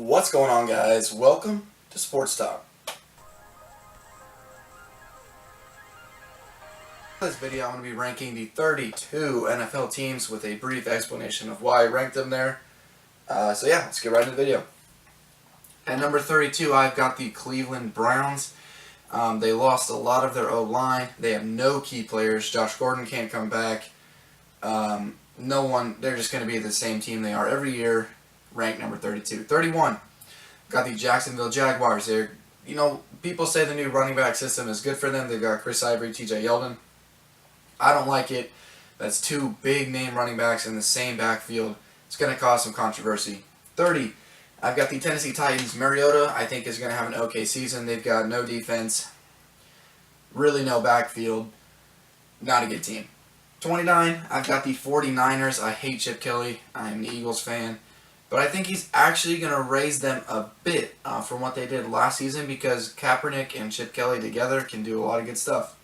What's going on, guys? Welcome to Sports Talk. In this video, I'm going to be ranking the 32 NFL teams with a brief explanation of why I ranked them there. Let's get right into the video. At number 32, I've got the Cleveland Browns. They lost a lot of their O-line. They have no key players. Josh Gordon can't come back. They're just going to be the same team they are every year. Ranked number 32. 31, got the Jacksonville Jaguars. People say the new running back system is good for them. They've got Chris Ivory, TJ Yeldon. I don't like it. That's two big name running backs in the same backfield. It's going to cause some controversy. 30, I've got the Tennessee Titans. Mariota, I think, is going to have an okay season. They've got no defense, really no backfield. Not a good team. 29, I've got the 49ers. I hate Chip Kelly. I'm an Eagles fan. But I think he's actually going to raise them a bit from what they did last season because Kaepernick and Chip Kelly together can do a lot of good stuff.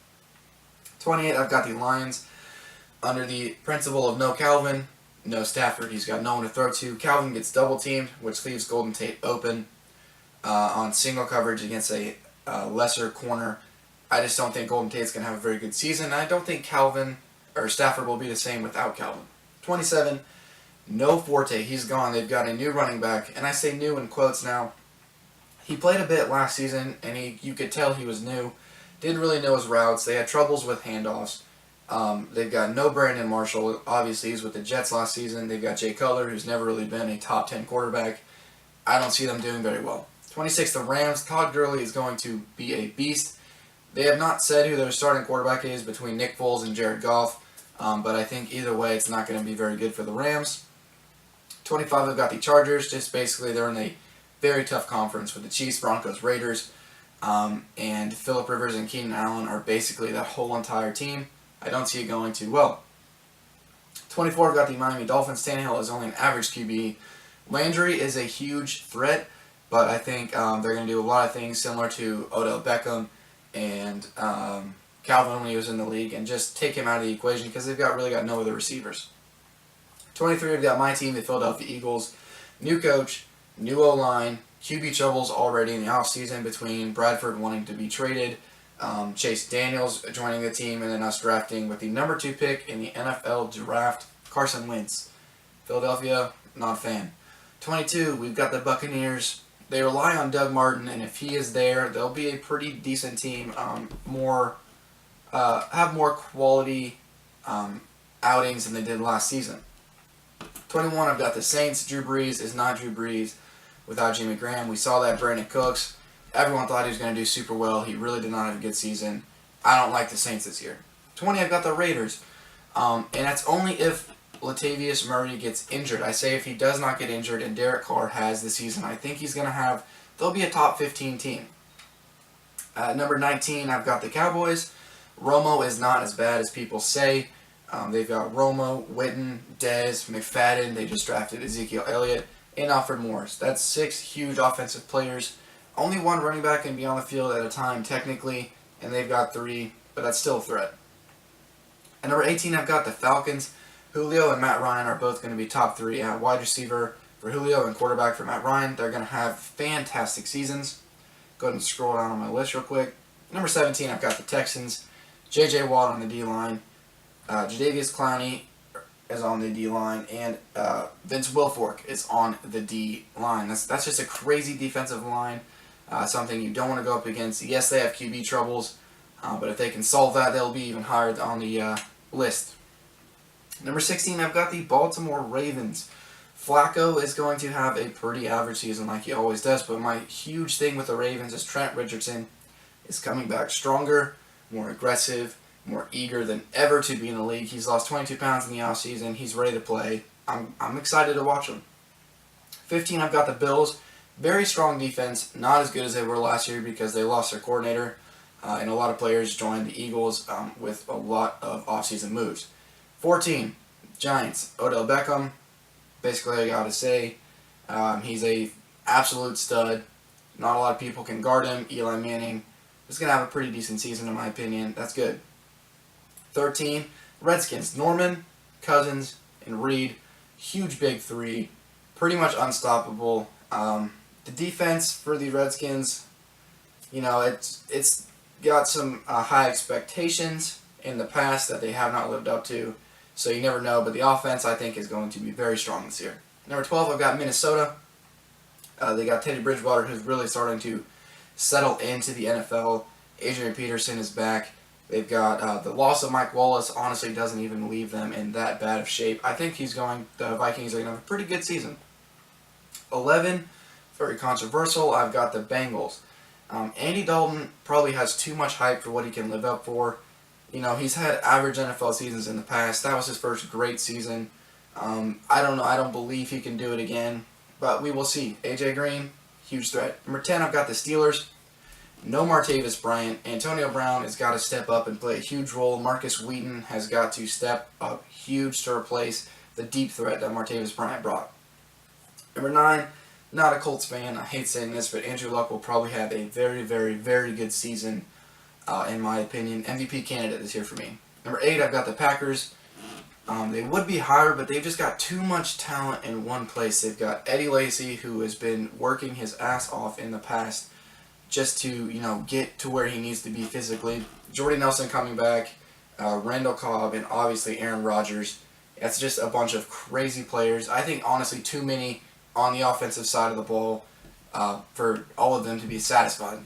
28, I've got the Lions. Under the principle of no Calvin, no Stafford. He's got no one to throw to. Calvin gets double teamed, which leaves Golden Tate open on single coverage against a lesser corner. I just don't think Golden Tate's going to have a very good season. I don't think Stafford will be the same without Calvin. 27, no Forte. He's gone. They've got a new running back, and I say new in quotes now. He played a bit last season, and you could tell he was new. Didn't really know his routes. They had troubles with handoffs. They've got no Brandon Marshall. Obviously, he's with the Jets last season. They've got Jay Cutler, who's never really been a top 10 quarterback. I don't see them doing very well. 26, the Rams. Todd Gurley is going to be a beast. They have not said who their starting quarterback is between Nick Foles and Jared Goff, but I think either way, it's not going to be very good for the Rams. 25, they've got the Chargers. Just basically, they're in a very tough conference with the Chiefs, Broncos, Raiders, and Phillip Rivers and Keenan Allen are basically that whole entire team. I don't see it going too well. 24, I've got the Miami Dolphins. Tannehill is only an average QB. Landry is a huge threat, but I think they're going to do a lot of things similar to Odell Beckham and Calvin when he was in the league, and just take him out of the equation because they've really got no other receivers. 23, I've got my team, the Philadelphia Eagles. New coach, new O-line, QB troubles already in the offseason between Bradford wanting to be traded, Chase Daniels joining the team, and then us drafting with the number 2 pick in the NFL draft, Carson Wentz. Philadelphia, not a fan. 22, we've got the Buccaneers. They rely on Doug Martin, and if he is there, they'll be a pretty decent team. Have more quality outings than they did last season. 21, I've got the Saints. Drew Brees is not Drew Brees without Jimmy Graham. We saw that Brandon Cooks. Everyone thought he was going to do super well. He really did not have a good season. I don't like the Saints this year. 20, I've got the Raiders. And that's only if Latavius Murray gets injured. I say if he does not get injured and Derek Carr has the season, I think they'll be a top 15 team. Number 19, I've got the Cowboys. Romo is not as bad as people say. They've got Romo, Witten, Dez, McFadden. They just drafted Ezekiel Elliott and Alfred Morris. That's 6 huge offensive players. Only one running back can be on the field at a time, technically, and they've got 3, but that's still a threat. At number 18, I've got the Falcons. Julio and Matt Ryan are both going to be top 3 at wide receiver for Julio and quarterback for Matt Ryan. They're going to have fantastic seasons. Go ahead and scroll down on my list real quick. Number 17, I've got the Texans. J.J. Watt on the D-line. Jadeveon Clowney is on the D-line, and Vince Wilfork is on the D-line. That's just a crazy defensive line, something you don't want to go up against. Yes, they have QB troubles, but if they can solve that, they'll be even higher on the list. Number 16, I've got the Baltimore Ravens. Flacco is going to have a pretty average season like he always does, but my huge thing with the Ravens is Trent Richardson is coming back stronger, more aggressive, more eager than ever to be in the league. He's lost 22 pounds in the offseason. He's ready to play. I'm excited to watch him. 15, I've got the Bills. Very strong defense. Not as good as they were last year because they lost their coordinator. And a lot of players joined the Eagles with a lot of offseason moves. 14, Giants. Odell Beckham. Basically, I got to say, he's a absolute stud. Not a lot of people can guard him. Eli Manning is going to have a pretty decent season in my opinion. That's good. 13, Redskins. Norman, Cousins, and Reed. Huge big 3. Pretty much unstoppable. The defense for the Redskins, it's got some high expectations in the past that they have not lived up to. So you never know, but the offense, I think, is going to be very strong this year. Number 12, I've got Minnesota. They got Teddy Bridgewater, who's really starting to settle into the NFL. Adrian Peterson is back. They've got the loss of Mike Wallace, honestly, doesn't even leave them in that bad of shape. I think the Vikings are going to have a pretty good season. 11, very controversial, I've got the Bengals. Andy Dalton probably has too much hype for what he can live up for. He's had average NFL seasons in the past. That was his first great season. I don't know. I don't believe he can do it again. But we will see. AJ Green, huge threat. Number 10, I've got the Steelers. No Martavis Bryant. Antonio Brown has got to step up and play a huge role. Marcus Wheaton has got to step up huge to replace the deep threat that Martavis Bryant brought. Number 9, not a Colts fan. I hate saying this, but Andrew Luck will probably have a very, very, very good season, in my opinion. MVP candidate this year for me. Number 8, I've got the Packers. They would be higher, but they've just got too much talent in one place. They've got Eddie Lacy, who has been working his ass off in the past just to, get to where he needs to be physically. Jordy Nelson coming back, Randall Cobb, and obviously Aaron Rodgers. That's just a bunch of crazy players. I think, honestly, too many on the offensive side of the ball for all of them to be satisfied.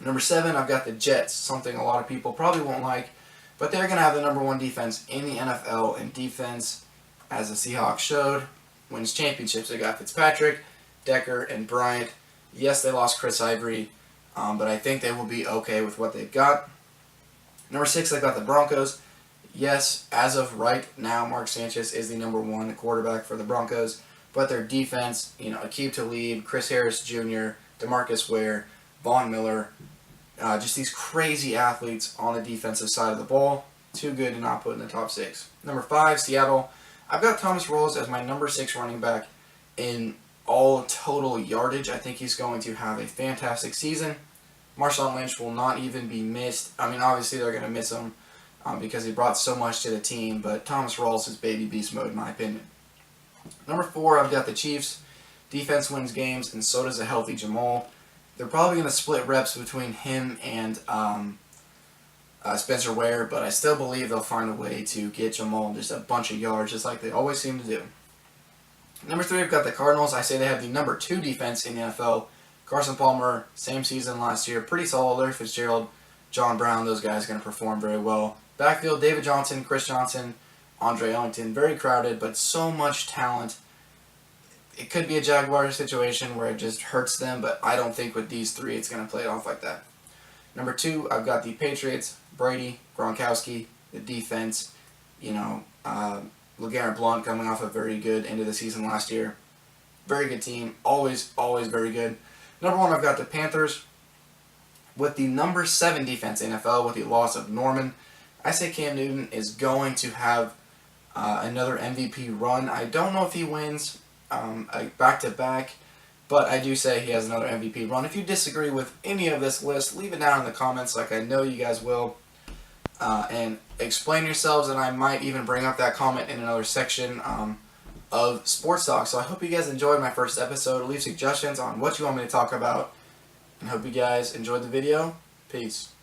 Number 7, I've got the Jets, something a lot of people probably won't like. But they're going to have the number 1 defense in the NFL, and defense, as the Seahawks showed, wins championships. They got Fitzpatrick, Decker, and Bryant. Yes, they lost Chris Ivory, but I think they will be okay with what they've got. Number 6, I got the Broncos. Yes, as of right now, Mark Sanchez is the number 1 quarterback for the Broncos, but their defense, Aqib Talib, Chris Harris Jr., DeMarcus Ware, Von Miller, just these crazy athletes on the defensive side of the ball. Too good to not put in the top 6. Number 5, Seattle. I've got Thomas Rawls as my number 6 running back in all total yardage. I think he's going to have a fantastic season. Marshawn Lynch will not even be missed. I mean, obviously they're going to miss him because he brought so much to the team, but Thomas Rawls is baby beast mode in my opinion. Number 4, I've got the Chiefs. Defense wins games, and so does a healthy Jamal. They're probably going to split reps between him and Spencer Ware, but I still believe they'll find a way to get Jamal just a bunch of yards, just like they always seem to do. Number 3, I've got the Cardinals. I say they have the number 2 defense in the NFL. Carson Palmer, same season last year, pretty solid. Larry Fitzgerald, John Brown, those guys are going to perform very well. Backfield, David Johnson, Chris Johnson, Andre Ellington, very crowded, but so much talent. It could be a Jaguars situation where it just hurts them, but I don't think with these 3 it's going to play it off like that. Number 2, I've got the Patriots, Brady, Gronkowski, the defense, LeGarrette Blount coming off a very good end of the season last year. Very good team, always very good. Number 1, I've got the Panthers with the number 7 defense in NFL with the loss of Norman. I say Cam Newton is going to have another MVP run. I don't know if he wins back-to-back, but I do say he has another MVP run. If you disagree with any of this list, leave it down in the comments like I know you guys will. And explain yourselves, and I might even bring up that comment in another section of Sports Talk. So I hope you guys enjoyed my first episode. Leave suggestions on what you want me to talk about. And hope you guys enjoyed the video. Peace.